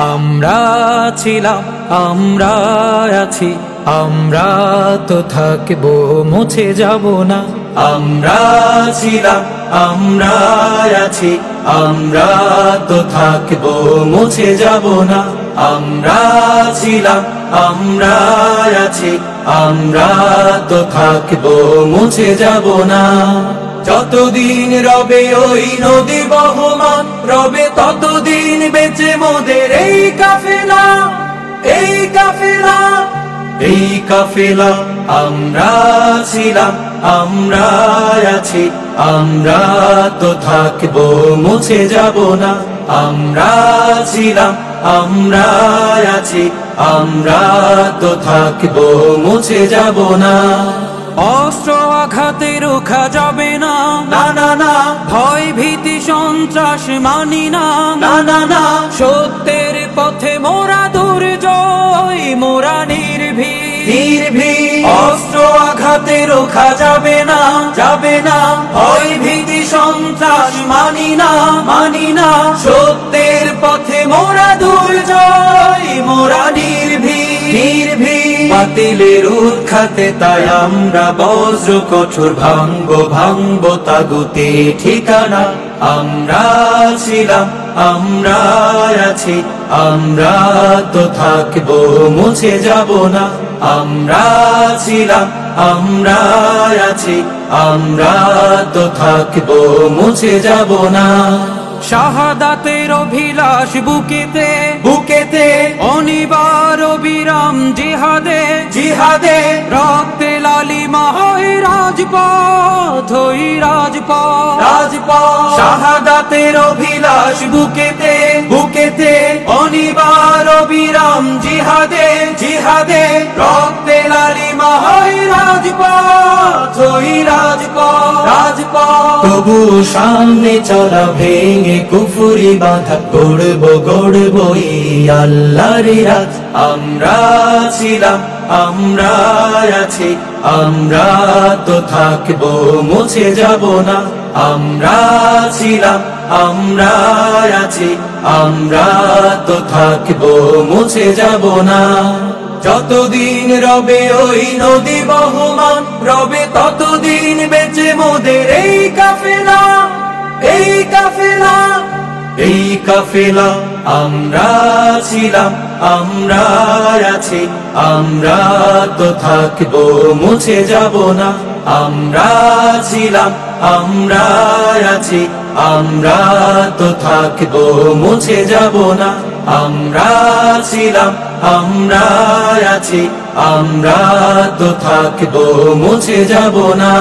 আমরা ছিলাম, আমরা আছি, আমরা তো থাকবো, মুছে যাব না। আমরা ছিলাম, আমরা আছি, আমরা তো থাকবো, মুছে যাব না। আমরা ছিলাম, আমরা আছি, আমরা তো থাকবো, মুছে যাব না। যতদিন রবে ওই নদী বহমান, রবে ততদিন বেঁচে মোদের এই কাফেলা, এই কাফেলা, এই কাফেলা। আমরা ছিলাম, আমরা আছি, আমরা তো থাকবো, মুছে যাব না। আমরা ছিলাম, আমরা আছি, আমরা তো থাকবো, মুছে যাব না। অস্ত্র আঘাতে রোখা যাবে না, না না না। ভয় ভীতি সন্ত্রাস মানি না, না না না। সত্যের পথে মোরা দুর্জয়, মোরা নির্ভীক, নির্ভীক। অস্ত্র আঘাতে রোখা যাবে না, যাবে না। ভয় ভীতি সন্ত্রাস মানি না, মানি না। সত্যের পথে মোরা দুর্জয়, মোরা নির্ভীক, নির্ভীক। বাতিলের উৎখাতে তাই আমরা বজ্র কঠোর ভাঙবো, ভাঙবো তাগুতের ঠিকানা। আমরা ছিলাম, আমরা আছি, আমরা তো থাকবো, মুছে যাব না। আমরা ছিলাম, আমরা আছি, আমরা তো থাকবো, মুছে যাব না। শাহাদাতের অভিলাষ বুকেতে, বুকেতে। অনিবার অবিরাম জিহাদে, জিহাদে। রক্তে লালিমা হয় রাজপথ, ওই রাজপথ, রাজপথ। শাহাদাতের অভিলাষ বুকেতে, বুকেতে। অনিবার অবিরাম জিহাদে, জিহাদে। রক্তে লালিমা হয় রাজপথ, ওই রাজপথ, রাজপথ। তবু সামনে চলা ভেঙে কুফুরি বাধা, গড়বো গড়বো এই আল্লাহর রাজ। আমরা ছিলাম, আমরা আছি, আমরা তো থাকবো, মুছে যাব না। আমরা ছিলাম, আমরা আছি, আমরা তো থাকবো, মুছে যাব না। যতদিন রবে ওই নদী বহমান, রবে ততদিন বেঁচে মোদের এই কাফেলা, এই কাফেলা, এই কাফেলা। আমরা ছিলাম, আমরা আছি, আমরা তো থাকবো, মুছে যাব না। আমরা ছিলাম, আমরা আছি, আমরা তো থাকবো, মুছে যাব না। আমরা ছিলাম, আমরা আছি, আমরা তো থাকবো, মুছে যাব না।